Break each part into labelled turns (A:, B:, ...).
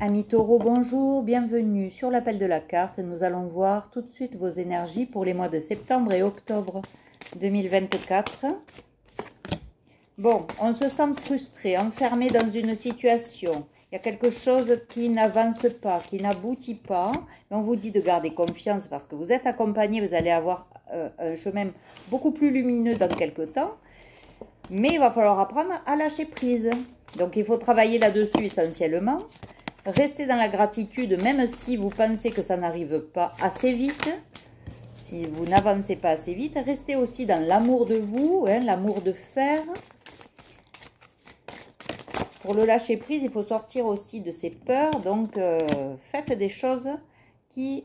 A: Amis taureaux, bonjour, bienvenue sur l'appel de la carte. Nous allons voir tout de suite vos énergies pour les mois de septembre et octobre 2024. Bon, on se sent frustré, enfermé dans une situation. Il y a quelque chose qui n'avance pas, qui n'aboutit pas. On vous dit de garder confiance parce que vous êtes accompagné, vous allez avoir un chemin beaucoup plus lumineux dans quelques temps. Mais il va falloir apprendre à lâcher prise. Donc il faut travailler là-dessus essentiellement. Restez dans la gratitude, même si vous pensez que ça n'arrive pas assez vite. Si vous n'avancez pas assez vite, restez aussi dans l'amour de vous, hein, l'amour de faire. Pour le lâcher prise, il faut sortir aussi de ses peurs. Donc, faites des choses qui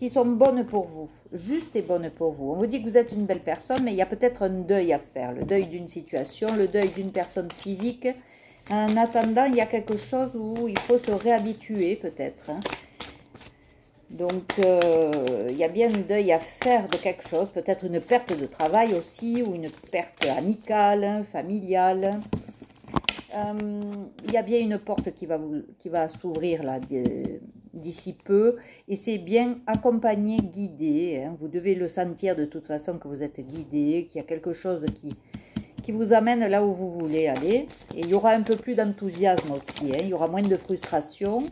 A: sont bonnes pour vous, justes et bonnes pour vous. On vous dit que vous êtes une belle personne, mais il y a peut-être un deuil à faire. Le deuil d'une situation, le deuil d'une personne physique. En attendant, il y a quelque chose où il faut se réhabituer peut-être. Hein. Donc, il y a bien un deuil à faire de quelque chose. Peut-être une perte de travail aussi, ou une perte amicale, familiale. Il y a bien une porte qui va s'ouvrir là d'ici peu. Et c'est bien accompagné, guidé. Hein. Vous devez le sentir de toute façon que vous êtes guidé, qu'il y a quelque chose qui vous amène là où vous voulez aller. Et il y aura un peu plus d'enthousiasme aussi, hein. Il y aura moins de frustration.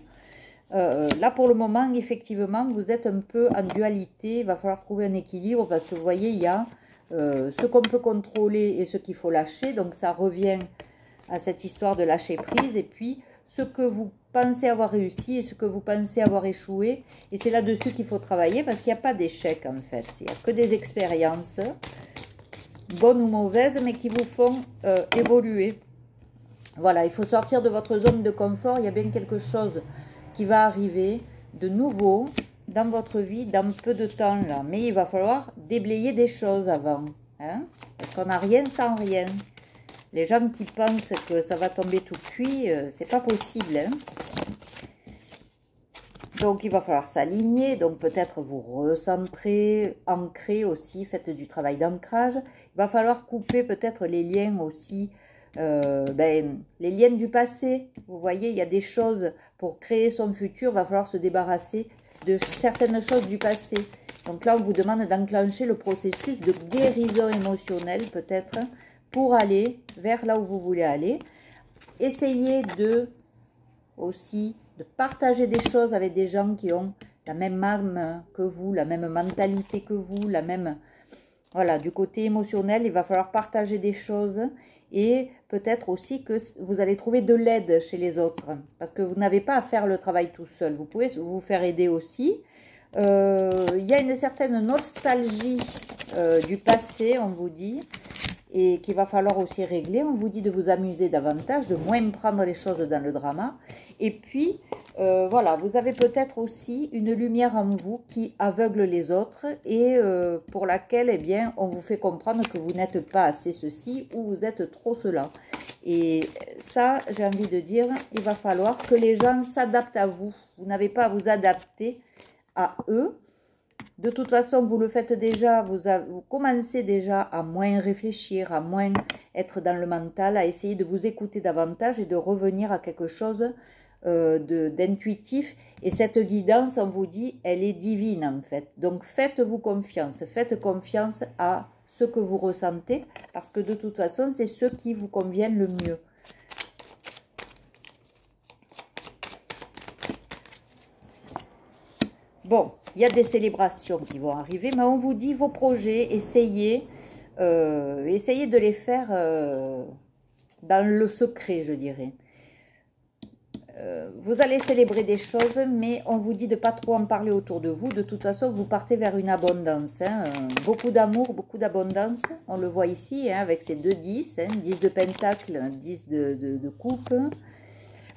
A: Là, pour le moment, effectivement, vous êtes un peu en dualité. Il va falloir trouver un équilibre parce que vous voyez, il y a ce qu'on peut contrôler et ce qu'il faut lâcher. Donc, ça revient à cette histoire de lâcher prise. Et puis, ce que vous pensez avoir réussi et ce que vous pensez avoir échoué. Et c'est là-dessus qu'il faut travailler parce qu'il n'y a pas d'échec, en fait. Il n'y a que des expériences, bonnes ou mauvaises, mais qui vous font évoluer. Voilà, il faut sortir de votre zone de confort. Il y a bien quelque chose qui va arriver de nouveau dans votre vie dans peu de temps là. Mais il va falloir déblayer des choses avant. Hein, parce qu'on n'a rien sans rien. Les gens qui pensent que ça va tomber tout cuit, c'est pas possible. Hein. Donc, il va falloir s'aligner, donc peut-être vous recentrer, ancrer aussi, faites du travail d'ancrage. Il va falloir couper peut-être les liens aussi, les liens du passé. Vous voyez, il y a des choses pour créer son futur, il va falloir se débarrasser de certaines choses du passé. Donc là, on vous demande d'enclencher le processus de guérison émotionnelle peut-être pour aller vers là où vous voulez aller. Essayez aussi de partager des choses avec des gens qui ont la même âme que vous, la même mentalité que vous, la même... Voilà, du côté émotionnel, il va falloir partager des choses et peut-être aussi que vous allez trouver de l'aide chez les autres parce que vous n'avez pas à faire le travail tout seul. Vous pouvez vous faire aider aussi. Il y a une certaine nostalgie du passé, on vous dit, et qu'il va falloir aussi régler. On vous dit de vous amuser davantage, de moins prendre les choses dans le drama. Et puis, voilà, vous avez peut-être aussi une lumière en vous qui aveugle les autres et pour laquelle, eh bien, on vous fait comprendre que vous n'êtes pas assez ceci ou vous êtes trop cela. Et ça, j'ai envie de dire, il va falloir que les gens s'adaptent à vous. Vous n'avez pas à vous adapter à eux. De toute façon, vous le faites déjà, vous commencez déjà à moins réfléchir, à moins être dans le mental, à essayer de vous écouter davantage et de revenir à quelque chose d'intuitif. Et cette guidance, on vous dit, elle est divine en fait. Donc faites-vous confiance, faites confiance à ce que vous ressentez, parce que de toute façon, c'est ce qui vous convient le mieux. Bon, il y a des célébrations qui vont arriver, mais on vous dit vos projets, essayez de les faire dans le secret, je dirais. Vous allez célébrer des choses, mais on vous dit de ne pas trop en parler autour de vous. De toute façon, vous partez vers une abondance. Hein, beaucoup d'amour, beaucoup d'abondance. On le voit ici hein, avec ces deux 10, hein, 10 de pentacle, 10 de coupe.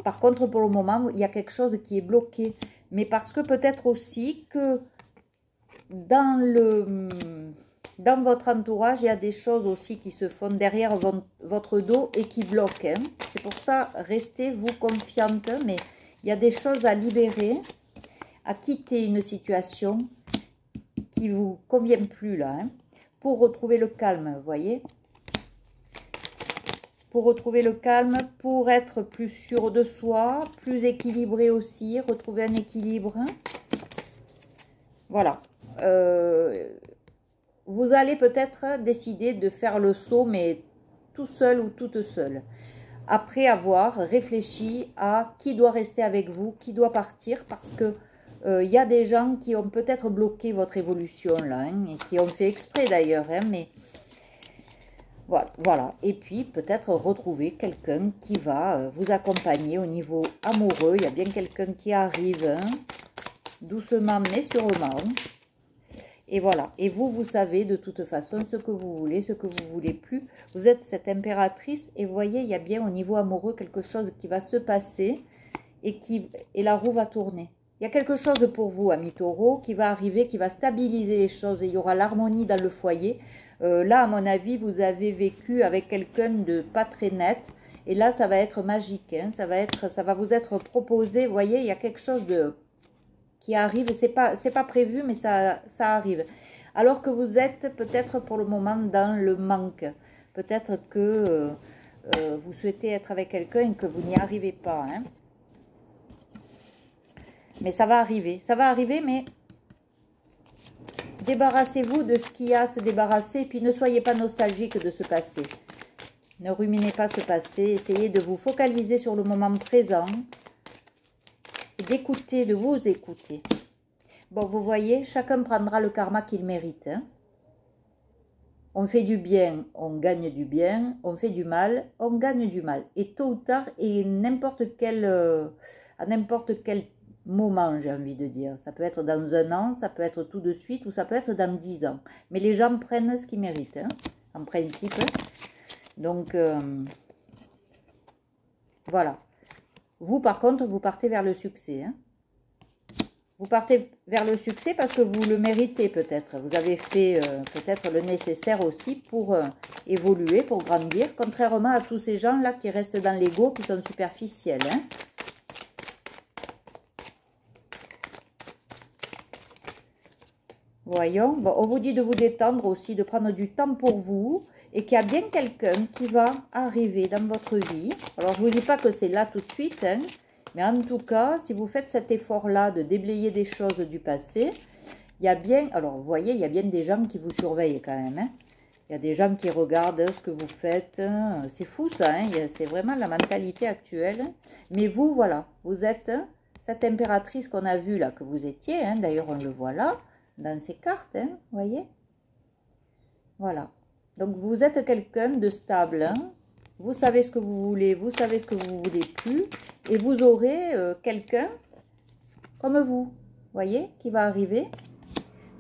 A: Par contre, pour le moment, il y a quelque chose qui est bloqué. Mais parce que peut-être aussi que dans votre entourage, il y a des choses aussi qui se font derrière votre dos et qui bloquent. Hein. C'est pour ça, restez-vous confiante, mais il y a des choses à libérer, à quitter une situation qui ne vous convient plus là, hein, pour retrouver le calme, vous voyez. pour retrouver le calme, pour être plus sûr de soi, plus équilibré aussi, retrouver un équilibre. Voilà. Vous allez peut-être décider de faire le saut, mais tout seul ou toute seule. Après avoir réfléchi à qui doit rester avec vous, qui doit partir, parce que y a des gens qui ont peut-être bloqué votre évolution là, hein, et qui ont fait exprès d'ailleurs, hein, mais voilà. Et puis peut-être retrouver quelqu'un qui va vous accompagner au niveau amoureux. Il y a bien quelqu'un qui arrive, hein, doucement mais sûrement. Et voilà, et vous savez de toute façon ce que vous voulez, ce que vous voulez plus. Vous êtes cette impératrice et vous voyez, il y a bien au niveau amoureux quelque chose qui va se passer et la roue va tourner. Il y a quelque chose pour vous, amis taureaux, qui va arriver, qui va stabiliser les choses et il y aura l'harmonie dans le foyer. Là, à mon avis, vous avez vécu avec quelqu'un de pas très net et là, ça va être magique. Hein, ça va vous être proposé. Vous voyez, il y a quelque chose qui arrive, c'est pas prévu, mais ça arrive. Alors que vous êtes peut-être pour le moment dans le manque. Peut-être que vous souhaitez être avec quelqu'un et que vous n'y arrivez pas. Hein. Mais ça va arriver, mais débarrassez-vous de ce qu'il y a à se débarrasser, puis ne soyez pas nostalgique de ce passé. Ne ruminez pas ce passé, essayez de vous focaliser sur le moment présent, d'écouter, de vous écouter. Bon, vous voyez, chacun prendra le karma qu'il mérite. Hein. On fait du bien, on gagne du bien. On fait du mal, on gagne du mal. Et tôt ou tard, et à n'importe quel moment, j'ai envie de dire. Ça peut être dans 1 an, ça peut être tout de suite, ou ça peut être dans 10 ans. Mais les gens prennent ce qu'ils méritent, hein, en principe. Donc, voilà. Vous, par contre, vous partez vers le succès. Hein. Vous partez vers le succès parce que vous le méritez peut-être. Vous avez fait peut-être le nécessaire aussi pour évoluer, pour grandir. Contrairement à tous ces gens-là qui restent dans l'ego, qui sont superficiels. Hein. Voyons. Bon, on vous dit de vous détendre aussi, de prendre du temps pour vous. Et qu'il y a bien quelqu'un qui va arriver dans votre vie. Alors, je ne vous dis pas que c'est là tout de suite, hein, mais en tout cas, si vous faites cet effort-là de déblayer des choses du passé, il y a bien, alors vous voyez, il y a bien des gens qui vous surveillent quand même. Hein. Il y a des gens qui regardent ce que vous faites. C'est fou ça, hein, c'est vraiment la mentalité actuelle. Mais vous, voilà, vous êtes cette impératrice qu'on a vue là, que vous étiez. Hein, d'ailleurs, on le voit là, dans ces cartes, hein, vous voyez. Voilà. Donc, vous êtes quelqu'un de stable, hein. Vous savez ce que vous voulez, vous savez ce que vous ne voulez plus, et vous aurez quelqu'un comme vous, voyez, qui va arriver.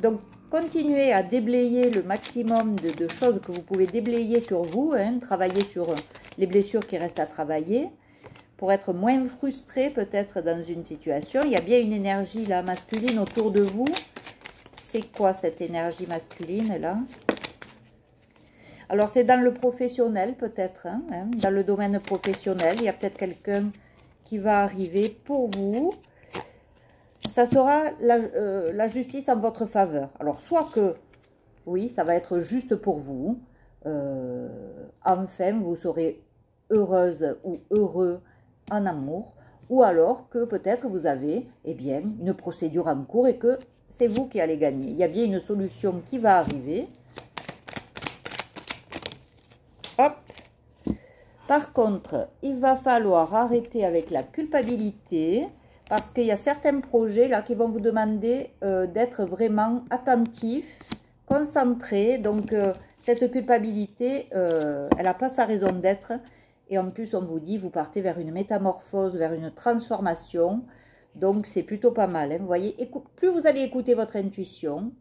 A: Donc, continuez à déblayer le maximum de choses que vous pouvez déblayer sur vous, hein, travailler sur les blessures qui restent à travailler, pour être moins frustré peut-être dans une situation. Il y a bien une énergie là, masculine autour de vous. C'est quoi cette énergie masculine là ? Alors, c'est dans le professionnel peut-être, hein, dans le domaine professionnel. Il y a peut-être quelqu'un qui va arriver pour vous. Ça sera la justice en votre faveur. Alors, soit que, oui, ça va être juste pour vous. Enfin, vous serez heureuse ou heureux en amour. Ou alors que peut-être vous avez, eh bien, une procédure en cours et que c'est vous qui allez gagner. Il y a bien une solution qui va arriver. Hop. Par contre, il va falloir arrêter avec la culpabilité parce qu'il y a certains projets là qui vont vous demander d'être vraiment attentif, concentré. Donc, cette culpabilité, elle n'a pas sa raison d'être. Et en plus, on vous dit, vous partez vers une métamorphose, vers une transformation. Donc, c'est plutôt pas mal. Hein. Vous voyez, plus vous allez écouter votre intuition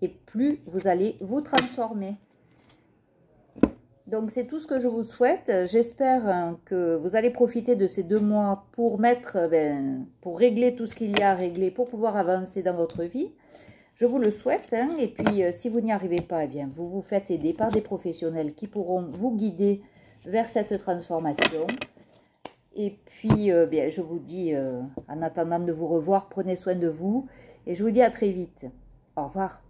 A: et plus vous allez vous transformer. Donc, c'est tout ce que je vous souhaite. J'espère que vous allez profiter de ces 2 mois pour pour régler tout ce qu'il y a à régler, pour pouvoir avancer dans votre vie. Je vous le souhaite. Hein. Et puis, si vous n'y arrivez pas, eh bien, vous vous faites aider par des professionnels qui pourront vous guider vers cette transformation. Et puis, je vous dis, en attendant de vous revoir, prenez soin de vous. Et je vous dis à très vite. Au revoir.